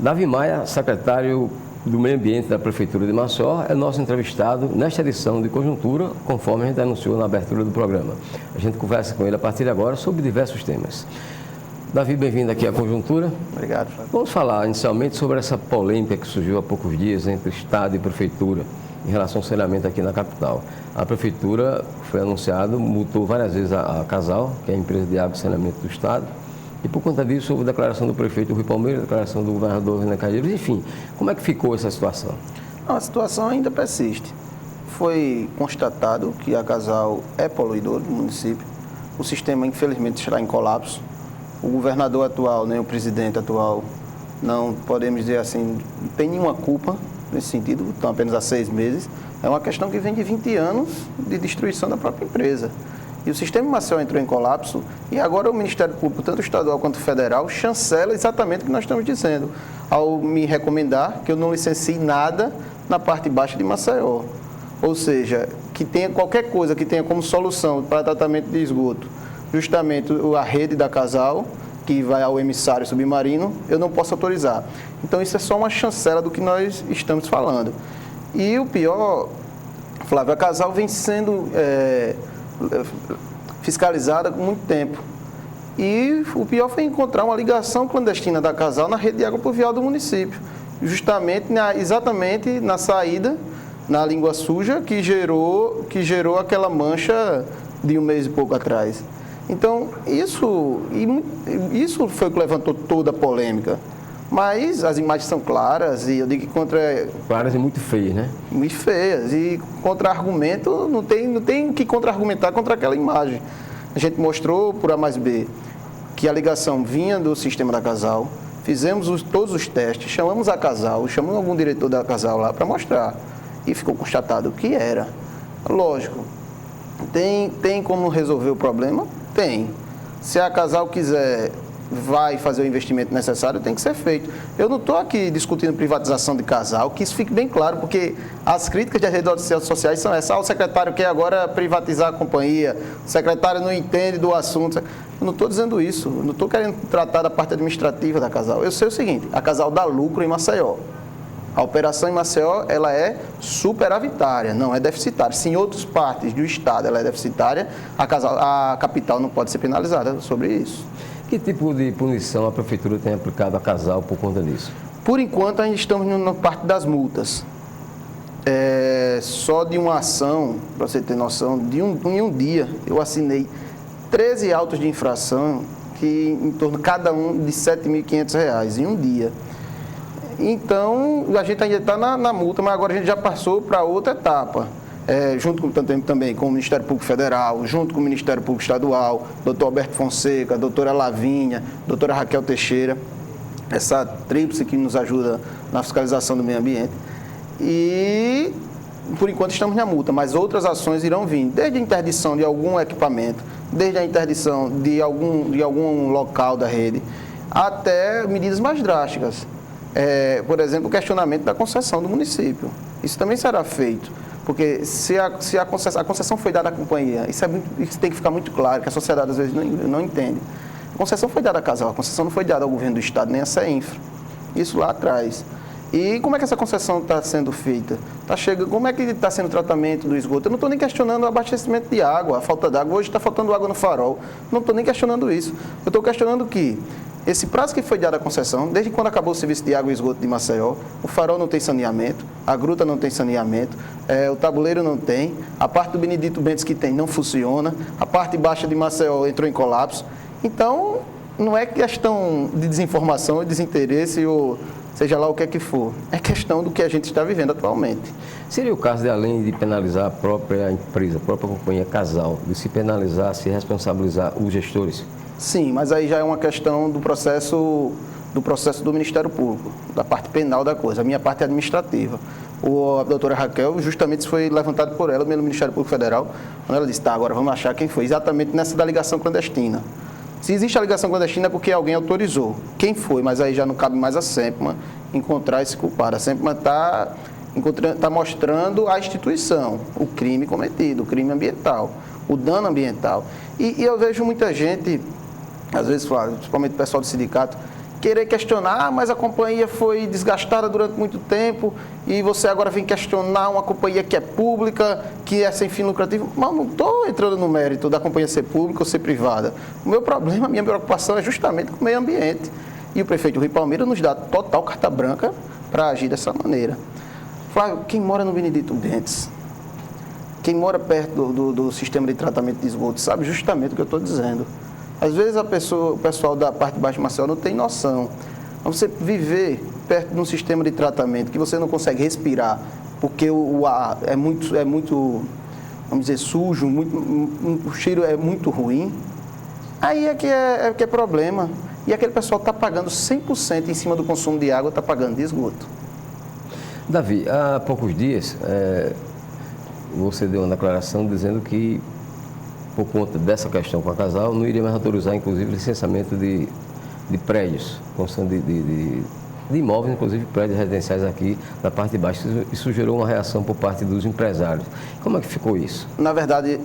Davi Maia, secretário do Meio Ambiente da Prefeitura de Maceió, é nosso entrevistado nesta edição de Conjuntura, conforme a gente anunciou na abertura do programa. A gente conversa com ele a partir de agora sobre diversos temas. Davi, bem-vindo aqui à Conjuntura. Obrigado, Fábio. Vamos falar inicialmente sobre essa polêmica que surgiu há poucos dias entre Estado e Prefeitura em relação ao saneamento aqui na capital. A Prefeitura, foi anunciado, multou várias vezes a Casal, que é a empresa de água e saneamento do Estado, e por conta disso houve a declaração do prefeito Rui Palmeira, a declaração do governador Renan Calheiros, enfim. Como é que ficou essa situação? Não, a situação ainda persiste. Foi constatado que a Casal é poluidora do município. O sistema, infelizmente, está em colapso. O governador atual, nem o presidente atual, não podemos dizer assim, não tem nenhuma culpa nesse sentido, estão apenas há 6 meses. É uma questão que vem de 20 anos de destruição da própria empresa. E o sistema Maceió entrou em colapso e agora o Ministério Público, tanto estadual quanto federal, chancela exatamente o que nós estamos dizendo, ao me recomendar que eu não licencie nada na parte baixa de Maceió. Ou seja, que tenha qualquer coisa que tenha como solução para tratamento de esgoto, justamente a rede da Casal, que vai ao emissário submarino, eu não posso autorizar. Então isso é só uma chancela do que nós estamos falando. E o pior, Flávio, a Casal vem sendo fiscalizada por muito tempo. E o pior foi encontrar uma ligação clandestina da Casal na rede de água pluvial do município, justamente exatamente na saída, na língua suja, que gerou aquela mancha de 1 mês e pouco atrás. Então, isso foi o que levantou toda a polêmica. Mas as imagens são claras e eu digo que Claras e muito feias, né? Muito feias. E contra-argumento, não tem que contra-argumentar contra aquela imagem. A gente mostrou por A mais B que a ligação vinha do sistema da Casal, fizemos todos os testes, chamamos a Casal, chamamos algum diretor da Casal lá para mostrar. E ficou constatado o que era. Lógico, tem como resolver o problema? Tem. Se a Casal quiser, vai fazer o investimento necessário, tem que ser feito. Eu não estou aqui discutindo privatização de Casal, que isso fique bem claro, porque as críticas das redes sociais são essas. O secretário quer agora privatizar a companhia, o secretário não entende do assunto. Eu não estou dizendo isso, eu não estou querendo tratar da parte administrativa da Casal. Eu sei o seguinte, a Casal dá lucro em Maceió. A operação em Maceió, ela é superavitária, não é deficitária. Se em outras partes do estado ela é deficitária, a capital não pode ser penalizada sobre isso. Que tipo de punição a Prefeitura tem aplicado à Casal por conta disso? Por enquanto, ainda estamos na parte das multas. Só de uma ação, para você ter noção, em um dia eu assinei 13 autos de infração, que em torno cada um de R$ 7.500 em um dia. Então, a gente ainda está na multa, mas agora a gente já passou para outra etapa. Junto também com o Ministério Público Federal, junto com o Ministério Público Estadual, doutor Alberto Fonseca, doutora Lavínia, doutora Raquel Teixeira, essa tríplice que nos ajuda na fiscalização do meio ambiente. E, por enquanto, estamos na multa, mas outras ações irão vir, desde a interdição de algum equipamento, desde a interdição de algum local da rede, até medidas mais drásticas. Por exemplo, o questionamento da concessão do município. Isso também será feito, porque se a concessão foi dada à companhia, isso tem que ficar muito claro, que a sociedade às vezes não entende. A concessão foi dada à Casal, a concessão não foi dada ao governo do estado, nem à CEINFRA. Isso lá atrás. E como é que essa concessão está sendo feita? Como é que está sendo o tratamento do esgoto? Eu não estou nem questionando o abastecimento de água, a falta d'água. Hoje está faltando água no Farol. Não estou nem questionando isso. Eu estou questionando que esse prazo que foi dado à concessão, desde quando acabou o serviço de água e esgoto de Maceió, o Farol não tem saneamento, a Gruta não tem saneamento, o Tabuleiro não tem, a parte do Benedito Bentes que tem não funciona, a parte baixa de Maceió entrou em colapso. Então, não é questão de desinformação ou desinteresse ou seja lá o que é que for, é questão do que a gente está vivendo atualmente. Seria o caso de, além de penalizar a própria empresa, a própria companhia Casal, de se penalizar, se responsabilizar os gestores? Sim, mas aí já é uma questão do processo do Ministério Público, da parte penal da coisa. A minha parte é administrativa. A doutora Raquel, justamente isso foi levantado por ela, pelo Ministério Público Federal, quando ela disse, agora vamos achar quem foi, exatamente nessa da ligação clandestina. Se existe a ligação clandestina é porque alguém autorizou. Quem foi? Mas aí já não cabe mais a SEMPMA encontrar esse culpado. A SEMPMA está mostrando a instituição, o crime cometido, o crime ambiental, o dano ambiental. E eu vejo muita gente, às vezes, principalmente o pessoal do sindicato, querer questionar, mas a companhia foi desgastada durante muito tempo e você agora vem questionar uma companhia que é pública, que é sem fim lucrativo. Mas não estou entrando no mérito da companhia ser pública ou ser privada. O meu problema, a minha preocupação é justamente com o meio ambiente. E o prefeito Rui Palmeira nos dá total carta branca para agir dessa maneira. Flávio, quem mora no Benedito Bentes, quem mora perto do sistema de tratamento de esgoto, sabe justamente o que eu estou dizendo. Às vezes o pessoal da parte de baixo de Maceió não tem noção. Mas você viver perto de um sistema de tratamento que você não consegue respirar, porque o ar é muito, vamos dizer, sujo, o cheiro é muito ruim, aí é que é problema. E aquele pessoal está pagando 100% em cima do consumo de água, está pagando de esgoto. Davi, há poucos dias, você deu uma declaração dizendo que, por conta dessa questão com a Casal, não iria mais autorizar, inclusive, licenciamento de prédios, construção de imóveis, inclusive prédios residenciais aqui na parte de baixo. Isso gerou uma reação por parte dos empresários. Como é que ficou isso? Na verdade,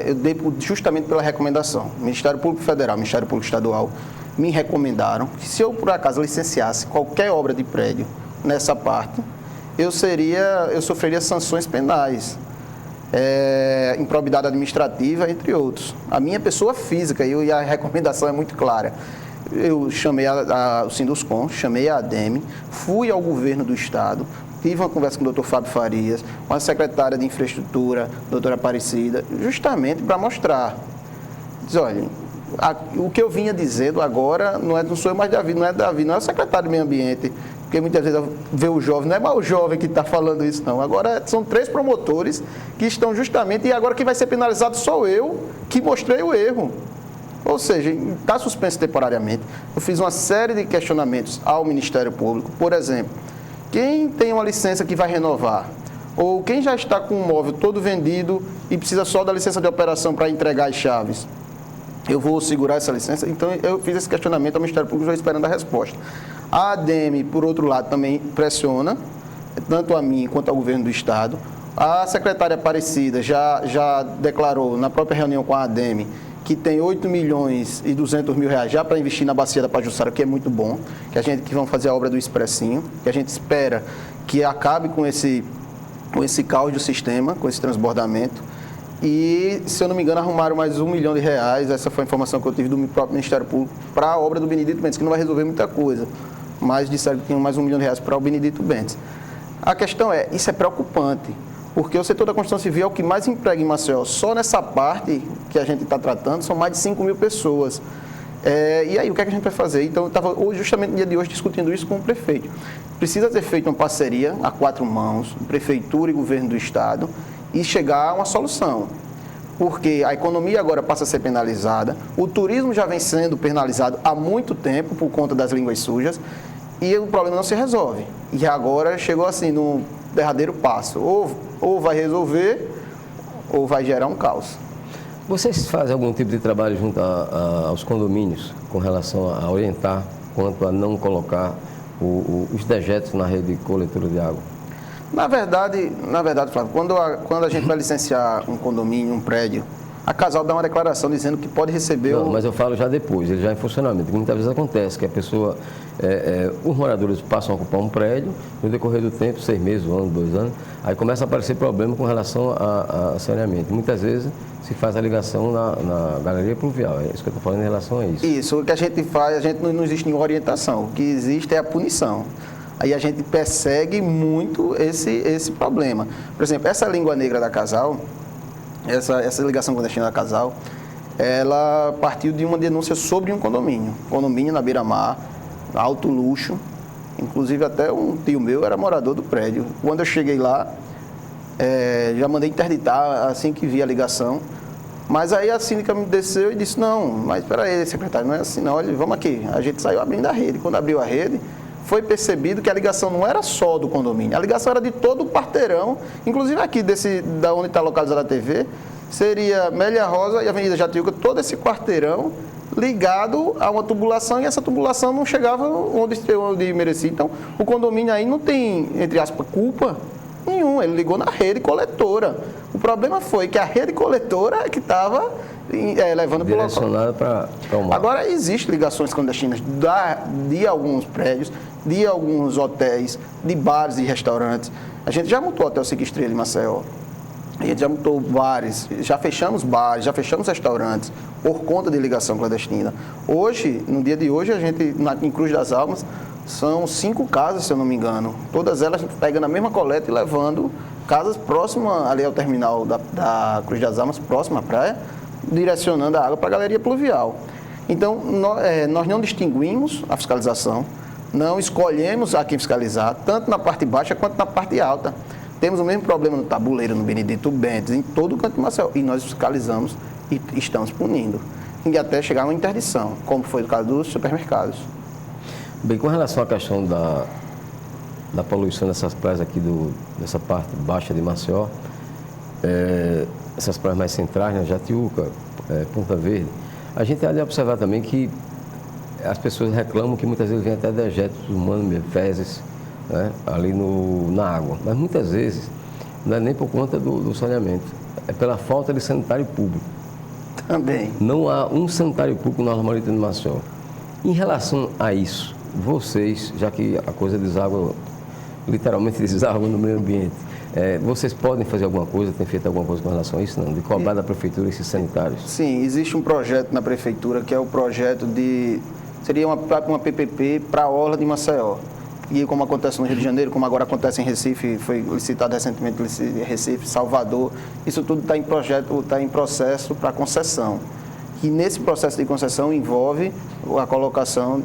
eu dei justamente pela recomendação. Ministério Público Federal, Ministério Público Estadual me recomendaram que, se eu, por acaso, licenciasse qualquer obra de prédio nessa parte, eu sofreria sanções penais, improbidade administrativa, entre outros. A minha pessoa física, e a recomendação é muito clara. Eu chamei o Sinduscom, chamei a ADEME, fui ao governo do Estado, tive uma conversa com o Dr. Fábio Farias, com a secretária de Infraestrutura, doutora Aparecida, justamente para mostrar. Diz, olha, o que eu vinha dizendo agora não sou eu mais Davi, não é o secretário de Meio Ambiente, porque muitas vezes vê o jovem, não é mais o jovem que está falando isso, não. Agora são 3 promotores que estão justamente, e agora quem vai ser penalizado sou eu, que mostrei o erro. Ou seja, está suspenso temporariamente. Eu fiz uma série de questionamentos ao Ministério Público. Por exemplo, quem tem uma licença que vai renovar, ou quem já está com o móvel todo vendido e precisa só da licença de operação para entregar as chaves, eu vou segurar essa licença? Então, eu fiz esse questionamento ao Ministério Público, já esperando a resposta. A ADEME, por outro lado, também pressiona, tanto a mim quanto ao governo do Estado. A secretária Aparecida já declarou, na própria reunião com a ADEME, que tem 8 milhões e 200 mil reais já para investir na bacia da Pajuçara, que é muito bom, que vamos fazer a obra do Expressinho, que a gente espera que acabe com esse caos do sistema, com esse transbordamento. E, se eu não me engano, arrumaram mais 1 milhão de reais, essa foi a informação que eu tive do próprio Ministério Público, para a obra do Benedito Bentes, que não vai resolver muita coisa, mas disseram que tinham mais 1 milhão de reais para o Benedito Bentes. A questão isso é preocupante, porque o setor da construção civil é o que mais emprega em Maceió. Só nessa parte que a gente está tratando, são mais de 5 mil pessoas. E aí, o que é que a gente vai fazer? Então, eu estava justamente no dia de hoje discutindo isso com o prefeito. Precisa ser feita uma parceria a 4 mãos, prefeitura e governo do Estado, e chegar a uma solução. Porque a economia agora passa a ser penalizada, o turismo já vem sendo penalizado há muito tempo por conta das línguas sujas, e o problema não se resolve. E agora chegou assim, no derradeiro passo. Ou vai resolver, ou vai gerar um caos. Vocês fazem algum tipo de trabalho junto aos condomínios com relação a orientar quanto a não colocar os dejetos na rede de coletora de água? Na verdade, Flávio, quando a gente vai licenciar um condomínio, um prédio, a Casal dá uma declaração dizendo que pode receber... Não, mas eu falo já depois, ele já em funcionamento. Muitas vezes acontece que a pessoa, os moradores passam a ocupar um prédio, no decorrer do tempo, 6 meses, 1 ano, 2 anos, aí começa a aparecer problema com relação a saneamento. Muitas vezes se faz a ligação na galeria pluvial, é isso que eu estou falando em relação a isso. Isso, o que a gente faz, não existe nenhuma orientação, o que existe é a punição. Aí a gente persegue muito esse problema. Por exemplo, essa língua negra da Casal, essa ligação clandestina da Casal, ela partiu de uma denúncia sobre um condomínio na beira-mar, alto luxo, inclusive até um tio meu era morador do prédio. Quando eu cheguei lá, já mandei interditar assim que vi a ligação, mas aí a síndica me desceu e disse, não, mas espera aí, secretário, não é assim não, olha, vamos aqui. A gente saiu abrindo a rede, quando abriu a rede, foi percebido que a ligação não era só do condomínio, a ligação era de todo o quarteirão, inclusive aqui da onde está localizada a TV, seria Mélia Rosa e Avenida Jatiuca, todo esse quarteirão ligado a uma tubulação, e essa tubulação não chegava onde merecia. Então, o condomínio aí não tem, entre aspas, culpa nenhuma, ele ligou na rede coletora. O problema foi que a rede coletora que estava levando para o local. Direcionada para o mar. Agora, existem ligações clandestinas de alguns prédios, de alguns hotéis, de bares e restaurantes. A gente já multou o Hotel 5 Estrelas em Maceió. A gente já multou bares, já fechamos bares, já fechamos restaurantes por conta de ligação clandestina. Hoje, no dia de hoje, a gente, em Cruz das Almas, são 5 casas, se eu não me engano. Todas elas pegando a mesma coleta e levando casas próximas ali ao terminal da Cruz das Almas, próxima à praia, direcionando a água para a galeria pluvial. Então, nós não distinguimos a fiscalização, não escolhemos a quem fiscalizar, tanto na parte baixa quanto na parte alta. Temos o mesmo problema no Tabuleiro, no Benedito Bentes, em todo o canto de Maceió. E nós fiscalizamos e estamos punindo. E até chegar a uma interdição, como foi o caso dos supermercados. Bem, com relação à questão da poluição dessas praias aqui, dessa parte baixa de Maceió, essas praias mais centrais, né, Jatiuca, Ponta Verde, a gente há de observar também que as pessoas reclamam que muitas vezes vem até dejetos humanos, fezes, né, ali na água. Mas muitas vezes não é nem por conta do saneamento, é pela falta de sanitário público. Também. Não há um sanitário público na Armorita de Maceió. Em relação a isso, vocês, já que a coisa deságua, literalmente deságua no meio ambiente, vocês podem fazer alguma coisa, tem feito alguma coisa com relação a isso, não? De cobrar da prefeitura esses sanitários? Sim, existe um projeto na prefeitura que é o projeto seria uma PPP para a orla de Maceió. E como acontece no Rio de Janeiro, como agora acontece em Recife, foi licitado recentemente em Recife, Salvador, isso tudo está em projeto, está em processo para concessão. E nesse processo de concessão envolve a colocação,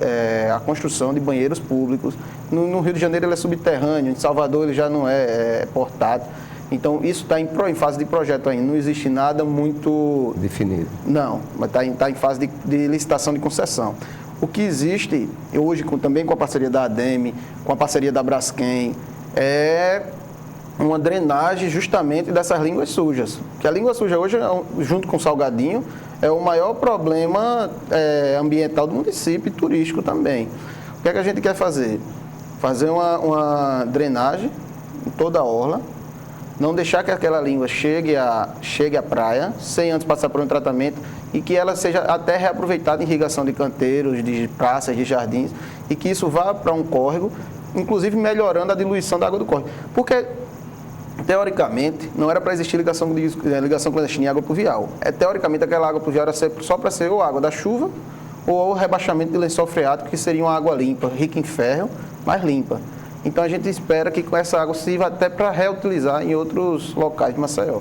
a construção de banheiros públicos. No Rio de Janeiro ele é subterrâneo, em Salvador ele já não é portátil. Então isso está em fase de projeto ainda, não existe nada muito definido. Não, mas está em fase de licitação de concessão. O que existe hoje, também com a parceria da ADEME, com a parceria da Braskem, é uma drenagem justamente dessas línguas sujas. Que a língua suja hoje, junto com o salgadinho, é o maior problema ambiental do município e turístico também. O que é que a gente quer fazer? Fazer uma drenagem em toda a orla, não deixar que aquela língua chegue à praia, sem antes passar por um tratamento, e que ela seja até reaproveitada em irrigação de canteiros, de praças, de jardins, e que isso vá para um córrego, inclusive melhorando a diluição da água do córrego. Porque, teoricamente, não era para existir ligação clandestina em água pluvial. Teoricamente, aquela água pluvial era só para ser ou água da chuva, ou o rebaixamento de lençol freático, que seria uma água limpa, rica em ferro, mas limpa. Então a gente espera que com essa água sirva até para reutilizar em outros locais de Maceió.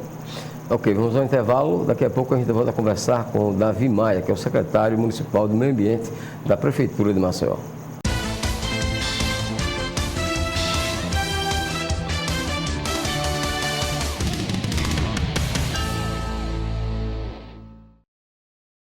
Ok, vamos ao intervalo. Daqui a pouco a gente volta a conversar com o Davi Maia, que é o secretário municipal do Meio Ambiente da Prefeitura de Maceió.